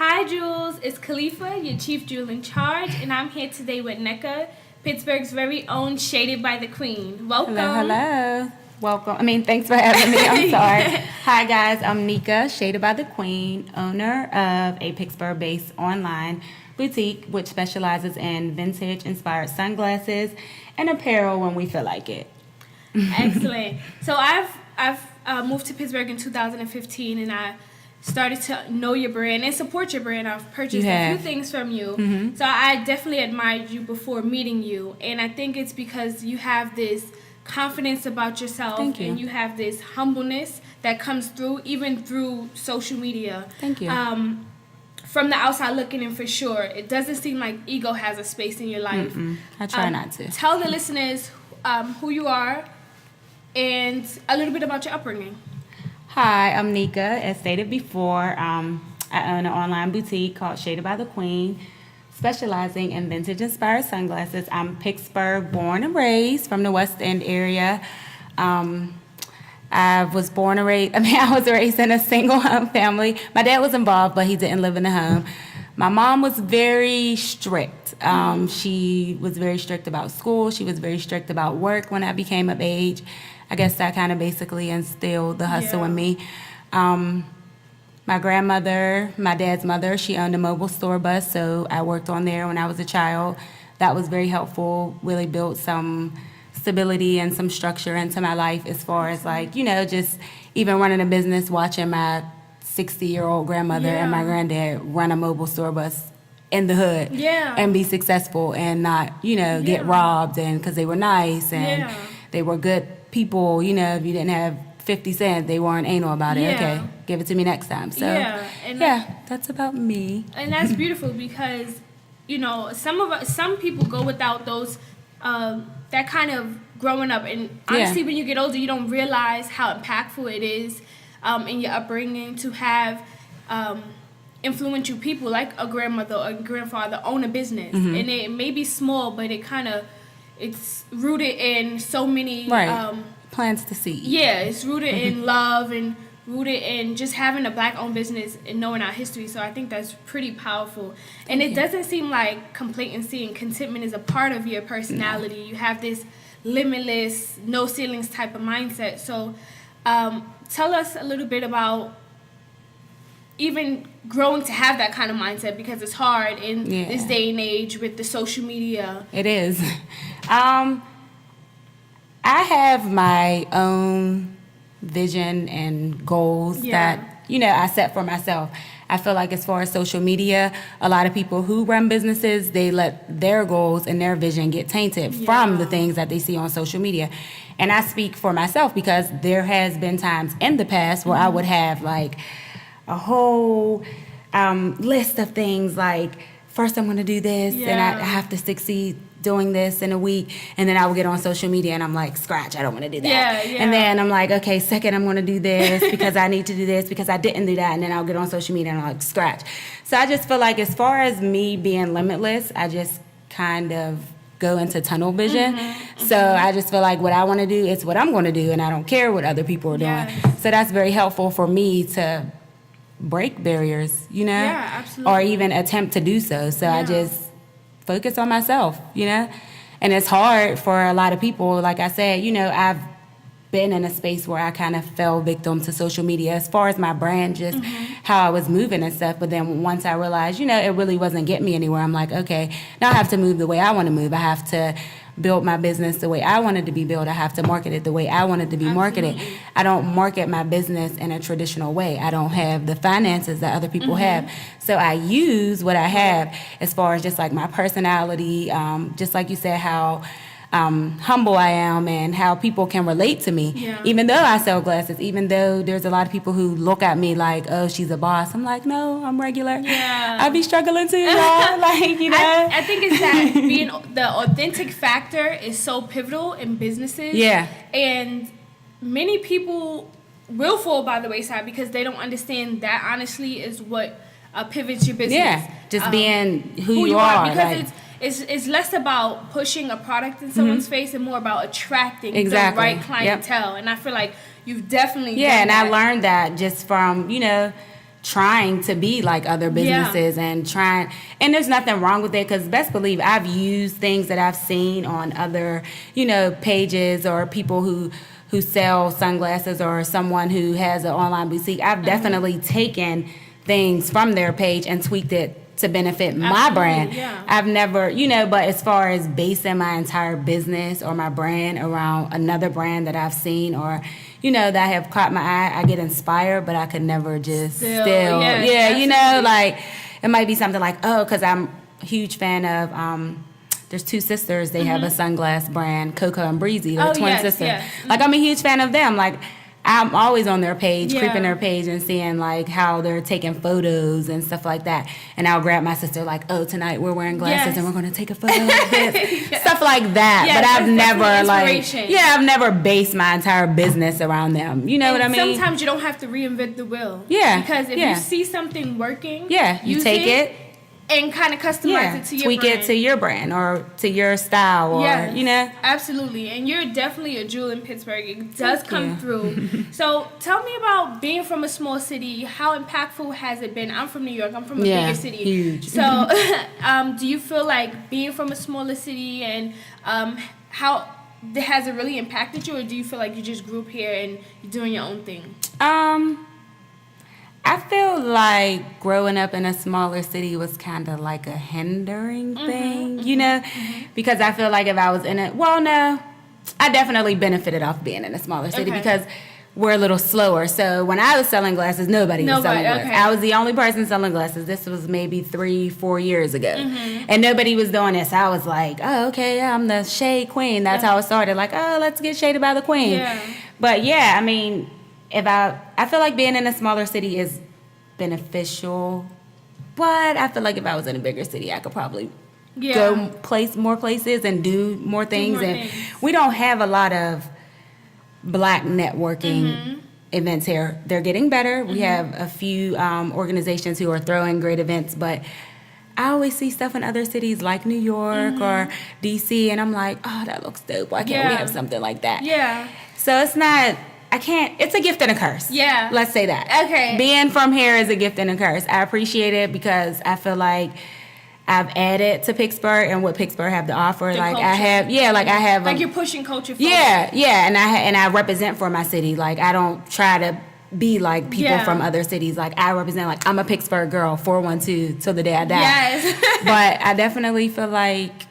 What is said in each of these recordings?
Hi, Jules. It's Kalifa, your chief jewel in charge, and I'm here today with Neeca, Pittsburgh's very own Shaded by the Queen. Welcome. Hello. Welcome. Thanks for having me. I'm sorry. Hi, guys. I'm Neeca, Shaded by the Queen, owner of a Pittsburgh-based online boutique, which specializes in vintage-inspired sunglasses and apparel when we feel like it. Excellent. So I've moved to Pittsburgh in 2015, and I started to know your brand and support your brand. I've purchased a few things from you. Mm-hmm. So I definitely admired you before meeting you. And I think it's because you have this confidence about yourself. Thank you. And you have this humbleness that comes through, even through social media. Thank you. From the outside looking in, for sure, it doesn't seem like ego has a space in your life. I try not to. Tell the listeners who you are and a little bit about your upbringing. Hi, I'm Neeca. As stated before, I own an online boutique called Shaded by the Queen, specializing in vintage-inspired sunglasses. I'm Pittsburgh born and raised, from the West End area. I was raised in a single home family. My dad was involved, but he didn't live in the home. My mom was very strict. She was very strict about school. She was very strict about work when I became of age. I guess that kind of basically instilled the hustle in me. My grandmother, my dad's mother, she owned a mobile store bus, so I worked on there when I was a child. That was very helpful, really built some stability and some structure into my life as far as just even running a business, watching my 60-year-old grandmother and my granddad run a mobile store bus in the hood and be successful and not, get robbed, and because they were nice and they were good people. If you didn't have 50 cents, they weren't anal about it. Okay, give it to me next time. So that's about me. And that's beautiful because some people go without those that kind of growing up, and honestly when you get older you don't realize how impactful it is in your upbringing to have influential people like a grandmother or a grandfather own a business. And it may be small, but it's rooted in so many plants to seed. It's rooted in love and rooted in just having a black-owned business and knowing our history. So I think that's pretty powerful. And it doesn't seem like complacency and contentment is a part of your personality. You have this limitless, no ceilings type of mindset. So tell us a little bit about even growing to have that kind of mindset, because it's hard in this day and age with the social media. It is. I have my own vision and goals that, I set for myself. I feel like as far as social media, a lot of people who run businesses, they let their goals and their vision get tainted from the things that they see on social media. And I speak for myself because there has been times in the past where I would have like a whole list of things like, first I'm going to do this and I have to succeed doing this in a week, and then I will get on social media and I'm like, scratch, I don't want to do that. And then I'm like, okay, second I'm going to do this because I need to do this because I didn't do that, and then I'll get on social media and I'm like, scratch. So I just feel like as far as me being limitless, I just kind of go into tunnel vision. So I just feel like what I want to do is what I'm going to do, and I don't care what other people are doing. So that's very helpful for me to break barriers, or even attempt to do so. So I just focus on myself, and it's hard for a lot of people. Like I said, I've been in a space where I kind of fell victim to social media as far as my brand, just how I was moving and stuff. But then once I realized, it really wasn't getting me anywhere, I'm like, okay, now I have to move the way I want to move. I have to build my business the way I wanted to be built. I have to market it the way I wanted to be marketed. I don't market my business in a traditional way. I don't have the finances that other people have. So I use what I have as far as just like my personality, just like you said, how humble I am and how people can relate to me. Even though I sell glasses, even though there's a lot of people who look at me like, oh, she's a boss. I'm like, no, I'm regular. I be struggling too, y'all. I think it's that being the authentic factor is so pivotal in businesses. And many people will fall by the wayside because they don't understand that honestly is what pivots your business. Just being who you are. Because it's less about pushing a product in someone's face and more about attracting the right clientele. And I feel like you've definitely done and that. I learned that just from, trying to be like other businesses and there's nothing wrong with it, because best believe I've used things that I've seen on other, pages or people who sell sunglasses or someone who has an online boutique. I've definitely taken things from their page and tweaked it to benefit my brand. Yeah. I've never, but as far as basing my entire business or my brand around another brand that I've seen or that have caught my eye, I get inspired, but I could never just like it might be something like, because I'm a huge fan of, there's two sisters, they have a sunglass brand, Coco and Breezy, they're twin sisters. Yes. Like, I'm a huge fan of them. Like, I'm always on their page, creeping their page and seeing like how they're taking photos and stuff like that. And I'll grab my sister like, tonight we're wearing glasses and we're going to take a photo of this. Stuff like that. Yes, but I've never I've never based my entire business around them. You know what I mean? Sometimes you don't have to reinvent the wheel. Yeah. Because if you see something working, you take it and kind of customize it to your tweak brand. it to your brand or to your style, or absolutely. And you're definitely a jewel in Pittsburgh. It does come through. So tell me about being from a small city. How impactful has it been? I'm from New York. I'm from a bigger city. Huge. So do you feel like being from a smaller city and how has it really impacted you, or do you feel like you just grew up here and you're doing your own thing? I feel like growing up in a smaller city was kind of like a hindering thing, because I feel like if I was in it, I definitely benefited off being in a smaller city because we're a little slower. So when I was selling glasses, nobody was selling glasses. I was the only person selling glasses. This was maybe 3-4 years ago. And nobody was doing this. I was like, I'm the shade queen. That's how it started. Like, let's get shaded by the queen. Yeah. But I mean, I feel like being in a smaller city is beneficial, but I feel like if I was in a bigger city, I could probably go more places and do more things. We don't have a lot of Black networking events here. They're getting better. We have a few organizations who are throwing great events, but I always see stuff in other cities like New York or DC, and I'm like, that looks dope. Why can't we have something like that? Yeah. So it's a gift and a curse. Yeah. Let's say that. Okay. Being from here is a gift and a curse. I appreciate it because I feel like I've added to Pittsburgh and what Pittsburgh have to offer. Like you're pushing culture forward. And I represent for my city. Like, I don't try to be like people from other cities. Like, I represent, like, I'm a Pittsburgh girl, 412 till the day I die. Yes. But I definitely feel like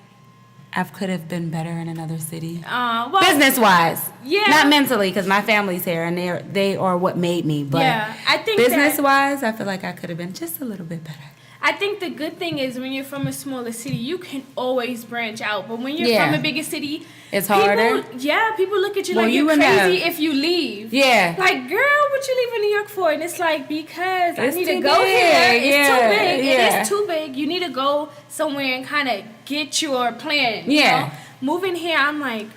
I could have been better in another city. Business-wise. Yeah. Not mentally, because my family's here, and they are what made me. But I think business-wise, I feel like I could have been just a little bit better. I think the good thing is when you're from a smaller city, you can always branch out. But when you're from a bigger city, it's harder. People look at you like you're crazy if you leave. Yeah. Like, girl, what you leaving New York for? And it's like, because I need to go here. It's too big. It is too big. You need to go somewhere and kind of get your plan. You know? Moving here, I'm like,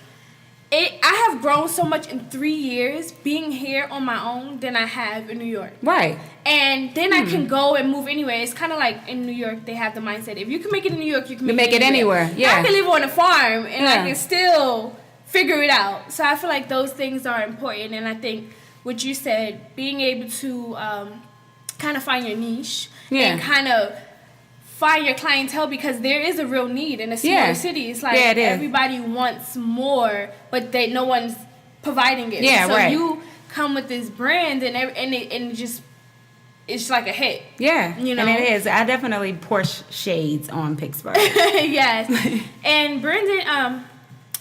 I have grown so much in 3 years being here on my own than I have in New York. Right. And then I can go and move anywhere. It's kind of like in New York, they have the mindset, if you can make it in New York, you can make it anywhere. Yeah. I can live on a farm and I can still figure it out. So I feel like those things are important. And I think what you said, being able to kind of find your niche and kind of find your clientele, because there is a real need in a smaller city. It's like everybody wants more, but no one's providing it. Yeah, so you come with this brand and it just, it's like a hit. Yeah, and it is. I definitely pour shades on Pittsburgh. Yes. And branding,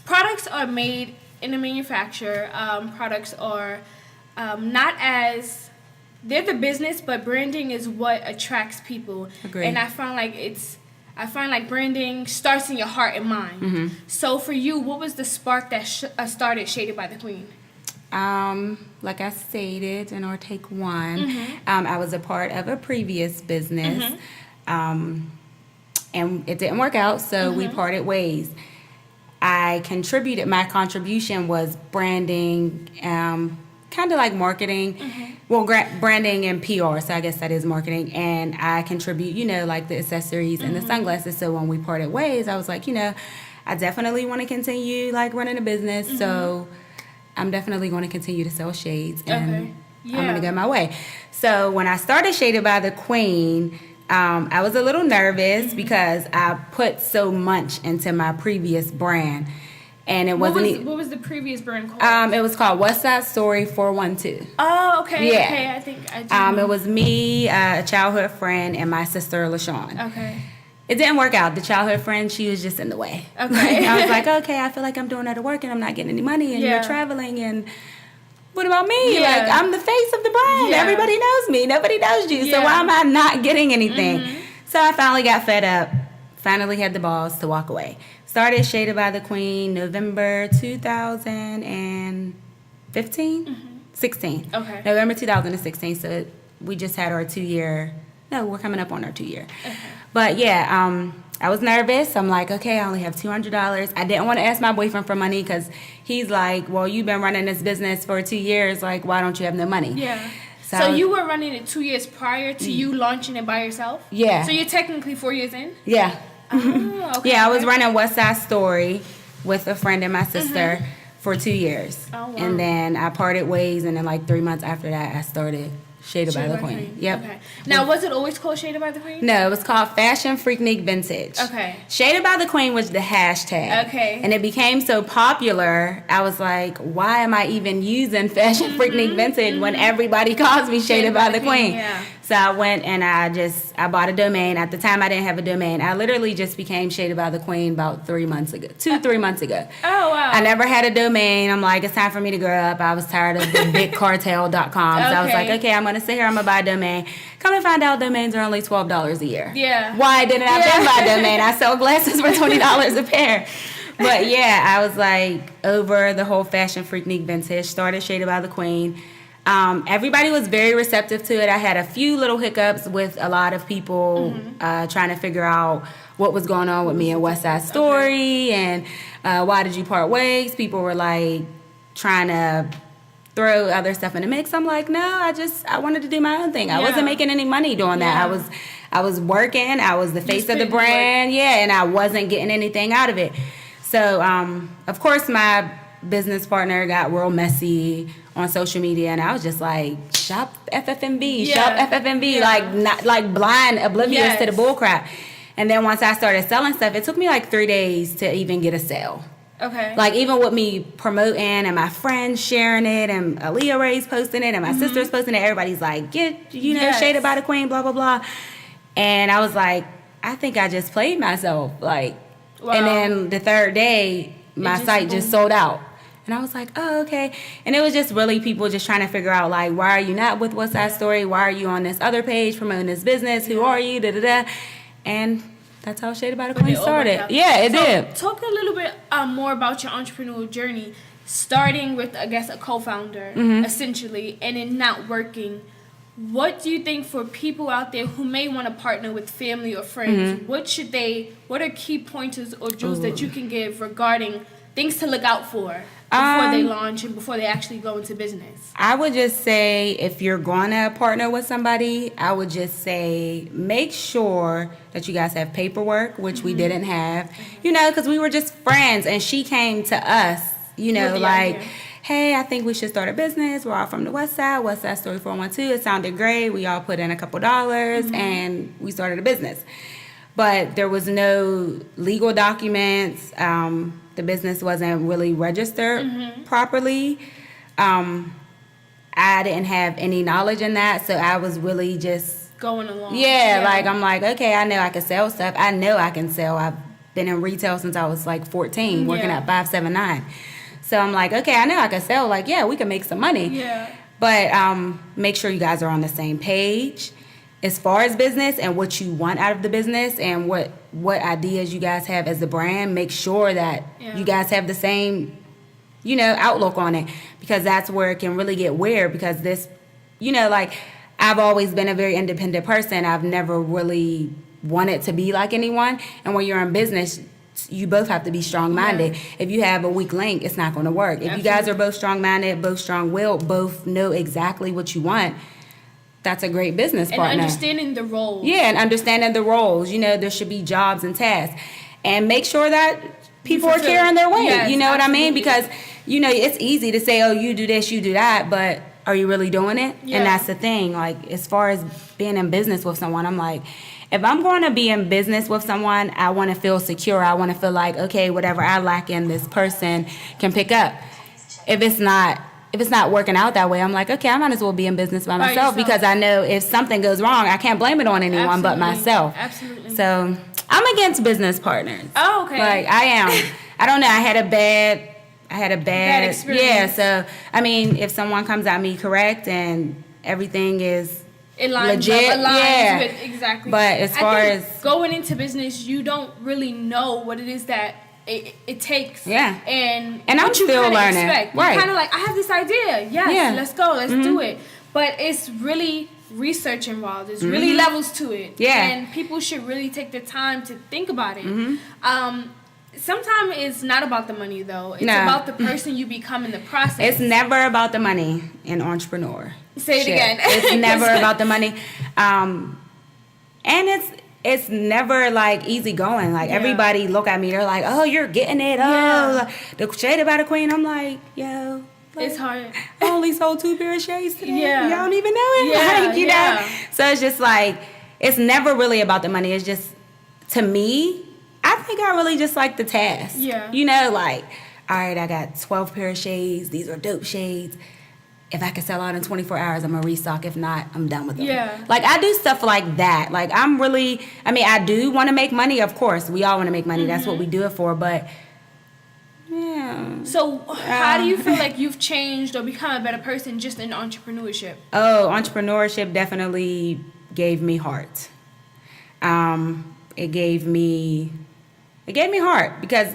products are made in the manufacturer. Products are not as... They're the business, but branding is what attracts people. Agreed. And I find like branding starts in your heart and mind. So for you, what was the spark that started Shaded by the Queen? Like I stated in our take one, I was a part of a previous business, and it didn't work out, so we parted ways. My contribution was branding, kind of like marketing. Well, branding and PR, so I guess that is marketing. And I contribute, like the accessories and the sunglasses. So when we parted ways, I was like, I definitely want to continue like running a business. So I'm definitely going to continue to sell shades. And Yeah. I'm going to go my way. So when I started Shaded by the Queen, I was a little nervous because I put so much into my previous brand. And it wasn't... What was the previous brand called? It was called West Side Story 412. Oh, okay. Yeah. Okay, I think I do. It was me, a childhood friend, and my sister, LaShawn. Okay. It didn't work out. The childhood friend, she was just in the way. Okay. I was like, okay, I feel like I'm doing other work and I'm not getting any money and you're traveling and what about me? Yeah. Like, I'm the face of the brand. Yeah. Everybody knows me. Nobody knows you. So why am I not getting anything? So I finally got fed up, finally had the balls to walk away. Started Shaded by the Queen November 2015? 16. Okay. November 2016. So we just had our 2-year... No, we're coming up on our 2-year. Okay. But yeah, I was nervous. I'm like, okay, I only have $200. I didn't want to ask my boyfriend for money because he's like, well, you've been running this business for 2 years. Like, why don't you have no money? Yeah. So you were running it 2 years prior to you launching it by yourself? Yeah. So you're technically 4 years in? Yeah. Oh, okay. Yeah, I was running West Side Story with a friend and my sister for 2 years. Oh, wow. And then I parted ways, and then like 3 months after that, I started Shaded by the Queen. Yep. Okay. Now, was it always called Shaded by the Queen? No, it was called Fashion Freaknik Vintage. Okay. Shaded by the Queen was the hashtag. Okay. And it became so popular, I was like, why am I even using Fashion Freaknik Vintage when everybody calls me Shaded by the Queen? Yeah. So I went and I bought a domain. At the time, I didn't have a domain. I literally just became Shaded by the Queen about 3 months ago, 3 months ago. Oh, wow. I never had a domain. I'm like, it's time for me to grow up. I was tired of the bigcartel.com. So I was like, okay, I'm going to sit here. I'm going to buy a domain. Come and find out domains are only $12 a year. Yeah. Why didn't I then buy a domain? I sell glasses for $20 a pair. But yeah, I was like over the whole Fashion Freaknik Vintage. Started Shaded by the Queen. Everybody was very receptive to it. I had a few little hiccups with a lot of people trying to figure out what was going on with me and West Side Story and why did you part ways. People were like trying to throw other stuff in the mix. I'm like, no, I wanted to do my own thing. I wasn't making any money doing that. I was working. I was the face of the brand. Yeah, and I wasn't getting anything out of it. So, of course, my business partner got real messy on social media, and I was just like, shop FFMB, like blind, oblivious to the bull crap. And then once I started selling stuff, it took me like 3 days to even get a sale. Okay. Like, even with me promoting and my friends sharing it and Aaliyah Ray's posting it and my sister's posting it, everybody's like, Shaded by the Queen, blah, blah, blah. And I was like, I think I just played myself. Like, and then the third day, my site just sold out. And I was like, oh, okay. And it was just really people just trying to figure out, like, why are you not with West Side Story? Why are you on this other page promoting this business? Who are you? Da-da-da. And that's how Shaded by the Queen started. Yeah, it did. Talk a little bit more about your entrepreneurial journey, starting with, I guess, a co-founder, essentially, and it not working. What do you think for people out there who may want to partner with family or friends, what are key pointers or jewels that you can give regarding things to look out for before they launch and before they actually go into business? I would just say, if you're going to partner with somebody, I would just say make sure that you guys have paperwork, which we didn't have, because we were just friends, and she came to us, like, hey, I think we should start a business. We're all from the West Side Story 412. It sounded great. We all put in a couple dollars, and we started a business. But there was no legal documents. The business wasn't really registered properly. I didn't have any knowledge in that, so I was really just going along. Like, I'm like, okay, I know I can sell stuff. I know I can sell. I've been in retail since I was like 14, working at 579. So I'm like, okay, I know I can sell. Like, yeah, we can make some money. Yeah. But make sure you guys are on the same page as far as business and what you want out of the business and what ideas you guys have as a brand. Make sure that you guys have the same, outlook on it, because that's where it can really get weird, because this, like, I've always been a very independent person. I've never really wanted to be like anyone. And when you're in business, you both have to be strong-minded. If you have a weak link, it's not going to work. If you guys are both strong-minded, both strong-willed, both know exactly what you want, that's a great business partner. And understanding the roles. Yeah, and understanding the roles. There should be jobs and tasks. And make sure that people are carrying their weight. Yes, you know what I mean? Because, it's easy to say, oh, you do this, you do that. But are you really doing it? Yeah. And that's the thing. Like, as far as being in business with someone, I'm like, if I'm going to be in business with someone, I want to feel secure. I want to feel like, okay, whatever I lack in, this person can pick up. If it's not working out that way, I'm like, okay, I might as well be in business by myself, because I know if something goes wrong, I can't blame it on anyone but myself. Absolutely. So I'm against business partners. Oh, okay. Like, I am. I don't know. I had a bad experience. Yeah. So I mean, if someone comes at me correct and everything is legit, aligns with exactly. But as far as going into business, you don't really know what it is that it takes. Yeah. And I'm what you still kinda learning. expect. Right. You're kind of like, I have this idea. Yes, Yeah. let's go. Let's do it. But it's really research involved. There's really levels to it. Yeah. And people should really take the time to think about it. Sometimes it's not about the money, though. It's about the person you become in the process. It's never about the money in entrepreneur. Say it again. It's never about the money. And it's never like easy going. Like, everybody look at me, they're like, oh, you're getting it. Oh, the Shaded by the Queen. I'm like, yo. Like, It's hard. I only sold 2 pair of shades today. Yeah. Y'all don't even know it. Yeah, Like, you know? So it's just like, it's never really about the money. It's just, to me, I think I really just like the task. Yeah. You know, like, all right, I got 12 pair of shades. These are dope shades. If I can sell out in 24 hours, I'm going to restock. If not, I'm done with them. Yeah. Like, I do stuff like that. Like, I do want to make money, of course. We all want to make money. That's what we do it for. But, yeah. So, how do you feel like you've changed or become a better person just in entrepreneurship? Oh, entrepreneurship definitely gave me heart. It gave me heart, because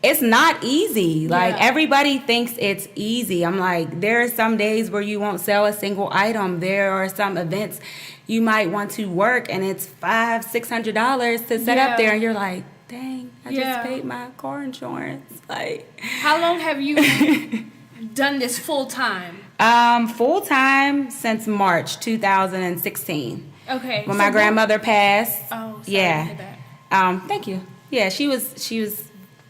it's not easy. Like, everybody thinks it's easy. I'm like, there are some days where you won't sell a single item. There are some events you might want to work, and it's $500-$600 to set up there, and you're like, dang, I just paid my car insurance. Like, how long have you done this full time? Full time since March 2016. Okay. When my grandmother passed. Oh, sorry to hear that. Thank you. Yeah, she was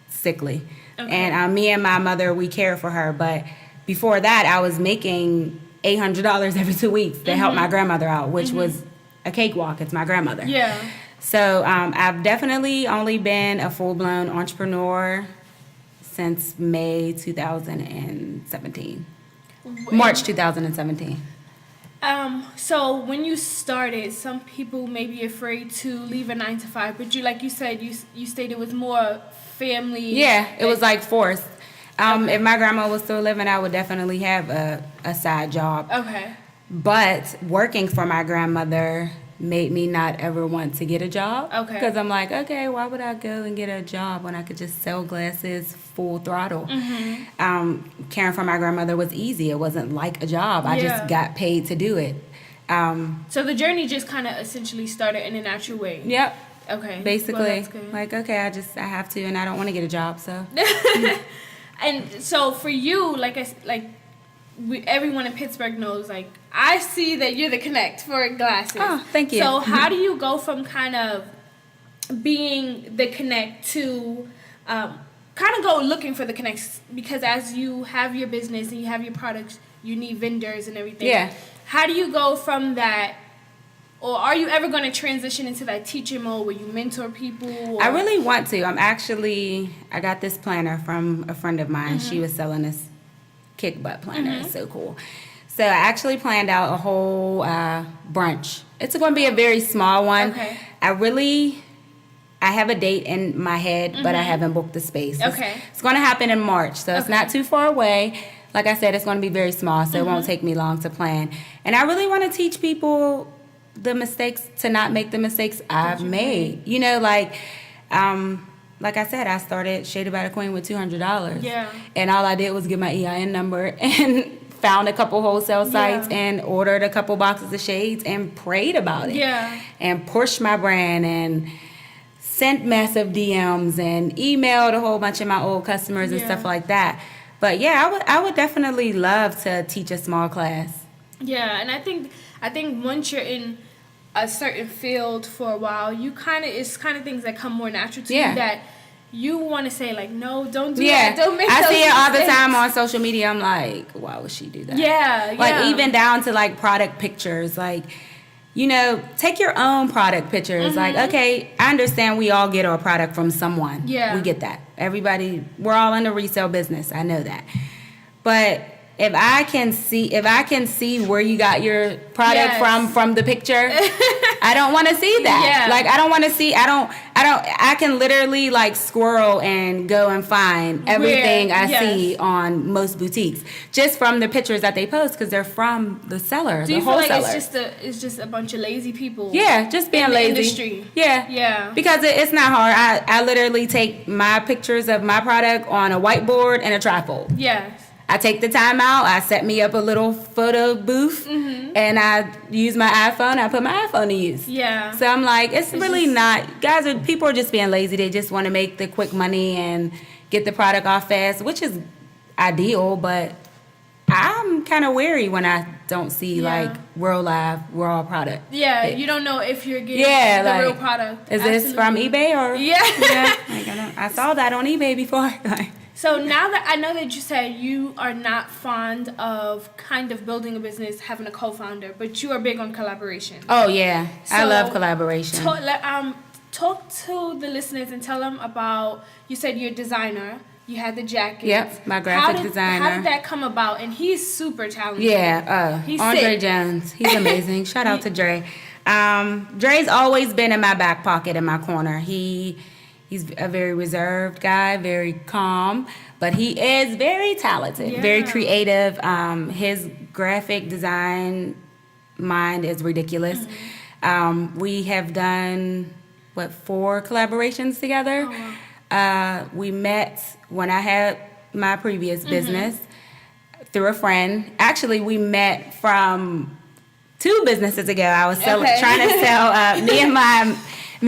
sickly. Okay. And me and my mother, we cared for her. But before that, I was making $800 every 2 weeks to help my grandmother out, which was a cakewalk. It's my grandmother. Yeah. So I've definitely only been a full-blown entrepreneur since May 2017. March 2017. So when you started, some people may be afraid to leave a 9-to-5, but like you said, you stated it was more family. Yeah, it was like forced. If my grandma was still living, I would definitely have a side job. Okay. But working for my grandmother made me not ever want to get a job. Okay. Because I'm like, okay, why would I go and get a job when I could just sell glasses full throttle? Caring for my grandmother was easy. It wasn't like a job. I just got paid to do it. So the journey just kind of essentially started in a natural way. Yep. Okay. Basically, well, that's good. like, okay, I have to, and I don't want to get a job, so. And so for you, everyone in Pittsburgh knows, like, I see that you're the connect for glasses. Oh, thank you. So how do you go from kind of being the connect to kind of go looking for the connects? Because as you have your business and you have your products, you need vendors and everything. Yeah. How do you go from that, or are you ever going to transition into that teaching mode where you mentor people? Or? I really want to. I got this planner from a friend of mine. She was selling this kick butt planner. It's so cool. So I actually planned out a whole brunch. It's going to be a very small one. Okay. I have a date in my head, but I haven't booked the space. Okay. It's going to happen in March, so it's not too far away. Like I said, it's going to be very small, so it won't take me long to plan. And I really want to teach people the mistakes, to not make the mistakes I've made. You know, like I said, I started Shaded by the Queen with $200. Yeah. And all I did was get my EIN number and found a couple wholesale sites and ordered a couple boxes of shades and prayed about it. Yeah. And pushed my brand and sent massive DMs and emailed a whole bunch of my old customers and stuff like that. But yeah, I would definitely love to teach a small class. Yeah, and I think once you're in a certain field for a while, it's kind of things that come more natural to you, that you want to say like, no, don't do Yeah, that. Don't make I those see it all the mistakes. time on social media. I'm like, why would she do that? Yeah, Like yeah. even down to like product pictures, like, you know, take your own product pictures. Like, okay, I understand we all get our product from someone. Yeah. We get that. Everybody, we're all in the resale business. I know that. But if I can see where you got your product from the picture, I don't want to see that. Yeah. Like I don't want to see. I can literally like squirrel and go and find everything I see on most boutiques just from the pictures that they post because they're from the seller, Do the you feel wholesaler. like it's just a bunch of lazy people? Yeah, just being in the lazy. industry. Yeah, Yeah. Because it's not hard. I literally take my pictures of my product on a whiteboard and a trifold. Yes. I take the time out. I set me up a little photo booth, and I use my iPhone. I put my iPhone to use. Yeah. So I'm like, it's really not. People are just being lazy. They just want to make the quick money and get the product off fast, which is ideal. But I'm kind of wary when I don't see like real live, raw product. Yeah, you don't know if you're getting the like, real product. Is this from eBay or? Yeah. Like, I saw that on eBay before. So now that I know that you said you are not fond of kind of building a business, having a co-founder, but you are big on collaboration. Oh yeah, I So, love collaboration. Talk to the listeners and tell them about. You said you're a designer. You had the jacket. Yep, my graphic designer. How did that come about? And he's super talented. Yeah, He's Andre sick. Jones. He's amazing. Shout out to Dre. Dre's always been in my back pocket, in my corner. He's a very reserved guy, very calm, but he is very talented, very creative. His graphic design mind is ridiculous. We have done, 4 collaborations together? Oh, wow. We met when I had my previous business through a friend. Actually, we met from 2 businesses ago. I was trying to sell me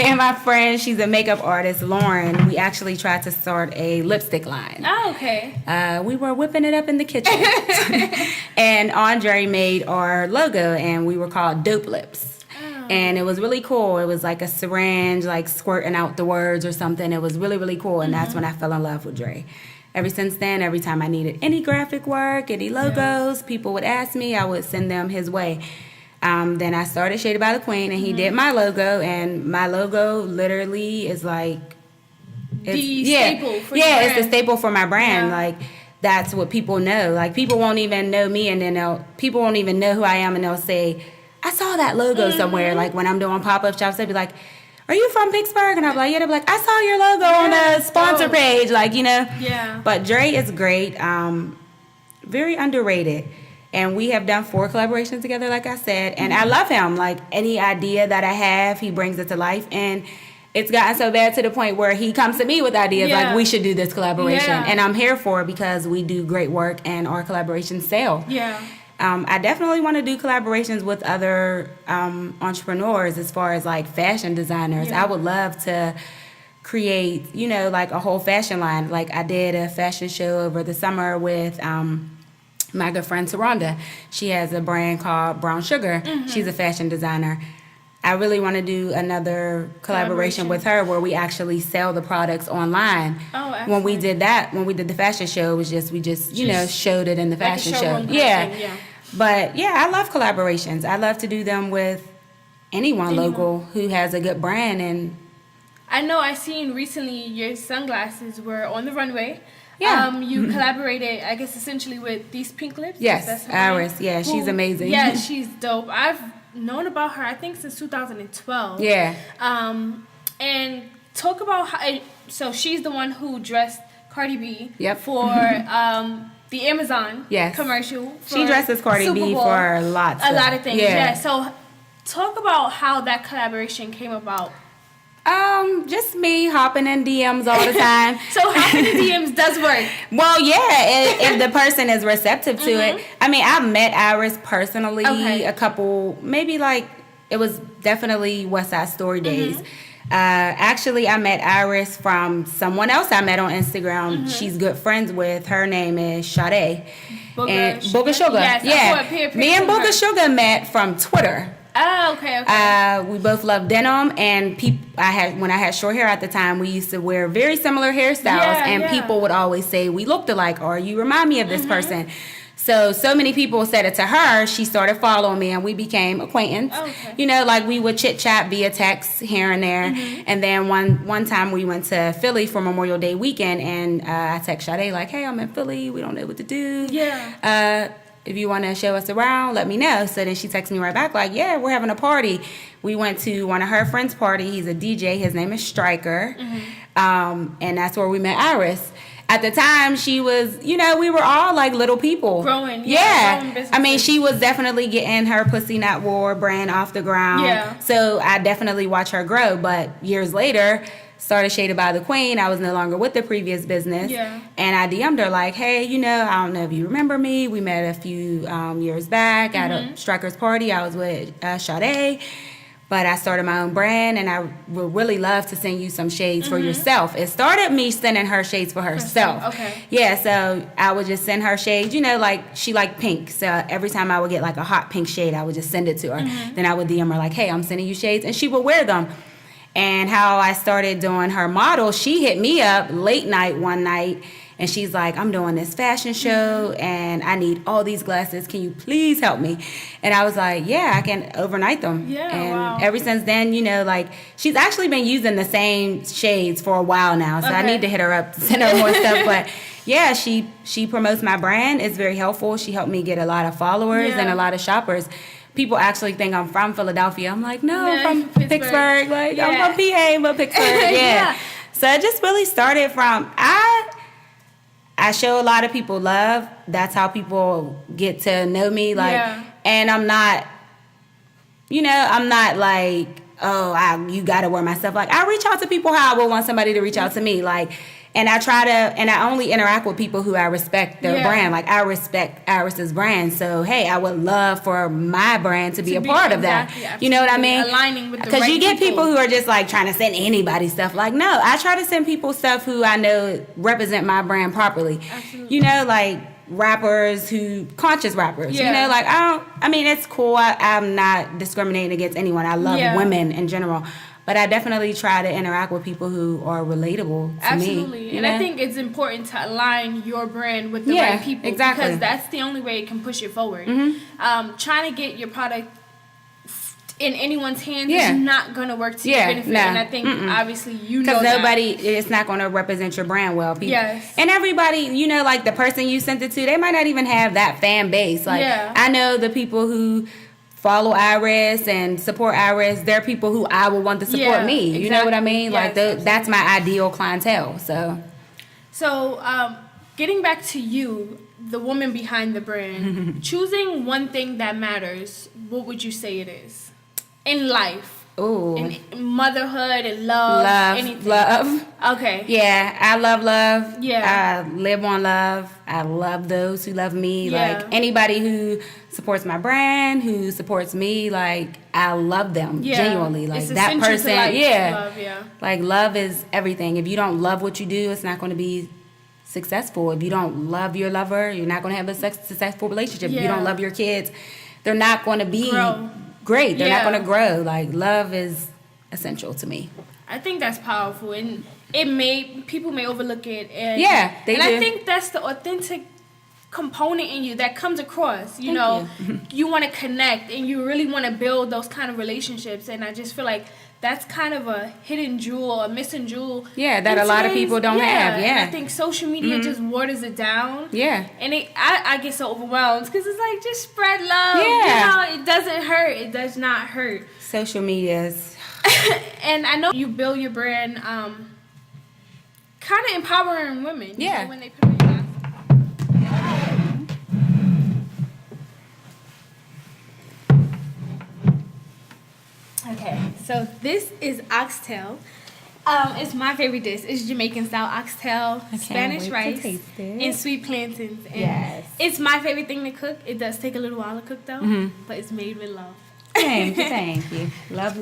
and my friend, she's a makeup artist, Lauren, we actually tried to start a lipstick line. Oh, okay. We were whipping it up in the kitchen. And Andre made our logo, and we were called Dope Lips. Oh. And it was really cool. It was like a syringe, like squirting out the words or something. It was really, really cool. And that's when I fell in love with Dre. Ever since then, every time I needed any graphic work, any logos, people would ask me, I would send them his way. Then I started Shaded by the Queen, and he did my logo, and my logo literally is like staple for your it's brand. the staple for my brand. Yeah. Like that's what people know. Like people won't even know me, and then people won't even know who I am, and they'll say, "I saw that logo somewhere." Like when I'm doing pop-up shops, they'll be like, "Are you from Pittsburgh?" And I'm like, "Yeah." They'll be like, "I saw your logo on the sponsor page." Like Yeah. But Dre is great. Very underrated. And we have done 4 collaborations together, like I said. And I love him. Like, any idea that I have, he brings it to life. And it's gotten so bad to the point where he comes to me with ideas like, we should do this collaboration. Yeah. And I'm here for it because we do great work and our collaborations sell. Yeah. I definitely want to do collaborations with other entrepreneurs as far as, like, fashion designers. Yeah. I would love to create, like, a whole fashion line. Like, I did a fashion show over the summer with... my good friend Taronda, she has a brand called Brown Sugar. She's a fashion designer. I really want to do another collaboration with her where we actually sell the products online. Oh, excellent. When we did the fashion show, it was we just showed it in the Like a fashion show. showroom kind of thing, yeah. But yeah, I love collaborations. I love to do them with anyone local who has a good brand. And I know I seen recently your sunglasses were on the runway. Yeah. You collaborated, I guess, essentially with these pink lips. yes, That's her name? Iris. Yeah, she's amazing. Yeah, she's dope. I've known about her, I think, since 2012. Yeah. And talk about how. So she's the one who dressed Cardi B. Yep. For the Amazon. Yes. Commercial. She dresses Cardi Super B Bowl. for A lot of things. Yeah. So talk about how that collaboration came about. Just me hopping in DMs all the time. So hopping in DMs does work. Well, yeah, if the person is receptive to it. I mean, I met Iris personally a couple, maybe like, it was definitely West Side Story days. Actually, I met Iris from someone else I met on Instagram. She's good friends with. Her name is Soirée. Booger Sugar. Yes, yeah. Me and Booger Sugar met from Twitter. Oh, okay. We both love denim, and when I had short hair at the time, we used to wear very similar hairstyles, and people would always say we looked alike, or you remind me of this person. So many people said it to her. She started following me, and we became acquaintance. Okay. You know, like we would chit chat via text here and there. And then one time we went to Philly for Memorial Day weekend, and I text Sade like, "Hey, I'm in Philly. We don't know what to do. If you want to show us around, let me know." So then she texted me right back like, "Yeah, we're having a party." We went to one of her friends' party. He's a DJ. His name is Striker. And that's where we met Iris. At the time, she was, you know, we were all like little people. Growing. Yeah. I mean, she was definitely getting her Pussy Not War brand off the ground. Yeah. So I definitely watched her grow. But years later, started Shaded by the Queen. I was no longer with the previous business. Yeah. And I DM'd her like, "Hey, you know, I don't know if you remember me. We met a few years back at a Striker's party. I was with Sade. But I started my own brand, and I would really love to send you some shades for yourself." It started me sending her shades for herself. Okay. Yeah, so I would just send her shades. You know, like she liked pink. So every time I would get like a hot pink shade, I would just send it to her. Then I would DM her like, "Hey, I'm sending you shades." And she would wear them. And how I started doing her model, she hit me up late night one night. And she's like, "I'm doing this fashion show, and I need all these glasses. Can you please help me?" And I was like, "Yeah, I can overnight them." Yeah, and wow. ever since then, you know, like, she's actually been using the same shades for a while now. So I need to hit her up to send her more stuff. But yeah, she promotes my brand. It's very helpful. She helped me get a lot of followers and a lot of shoppers. People actually think I'm from Philadelphia. I'm like, "No, I'm from Pittsburgh. Like, I'm from PA, but Pittsburgh." Yeah. So it just really started from, I show a lot of people love. That's how people get to know me. Like, and I'm not, you know, I'm not like, "Oh, you got to wear my stuff." Like, I reach out to people how I would want somebody to reach out to me. Like, and I only interact with people who I respect their brand. Like, I respect Iris's brand. So, hey, I would love for my brand to be a part of that. Absolutely. You know what I mean? Aligning with the right Because you get people who are just like trying to send anybody stuff. Like, no, I try to send people stuff who I know represent my brand properly. Absolutely. You know, like rappers conscious rappers. You know, like, I mean, it's cool. I'm not discriminating against anyone. I love women in general. But I definitely try to interact with people who are relatable to me. Absolutely. And I think it's important to align your brand with the right people. Exactly. Because that's the only way it can push it forward. Trying to get your product in anyone's hands is not going to work to your benefit. And I think, obviously, you know that. Because it's not going to represent your brand well. People, yes. And everybody, you know, like the person you sent it to, they might not even have that fan base. Like, I know the people who follow Iris and support Iris, they're people who I would want to support me. You exactly. know what I mean? Yes, like that's my ideal clientele. So getting back to you, the woman behind the brand, choosing one thing that matters, what would you say it is? In life. Ooh. In motherhood and love. Anything. Love. Okay. Yeah, I love love. Yeah. I live on love. I love those who love me. Yeah. Like, anybody who supports my brand, who supports me, like, I love them genuinely. Like, it's that person. To life, yeah. Love, Like, love is everything. If you don't love what you do, it's not going to be successful. If you don't love your lover, you're not going to have a successful relationship. If you don't love your kids, they're not going to be great. They're not going to grow. Like, love is essential to me. I think that's powerful, and people may overlook it. And, they do. I think that's the authentic component in you that comes across. You know, you want to connect, and you really want to build those kind of relationships. And I just feel like that's kind of a hidden jewel, a missing jewel. Yeah, that a lot of people don't have. Yeah, and I think social media just waters it down. Yeah, and I get so overwhelmed because it's like, just spread love. Yeah, you know, it doesn't hurt. It does not hurt. Social media's. And I know you build your brand, kind of empowering women. You know, when they put it on. Okay, so this is oxtail. It's my favorite dish. It's Jamaican style oxtail, Spanish rice, and sweet plantains. And it's my favorite thing to cook. It does take a little while to cook though, but it's made with love. Thank you. Love.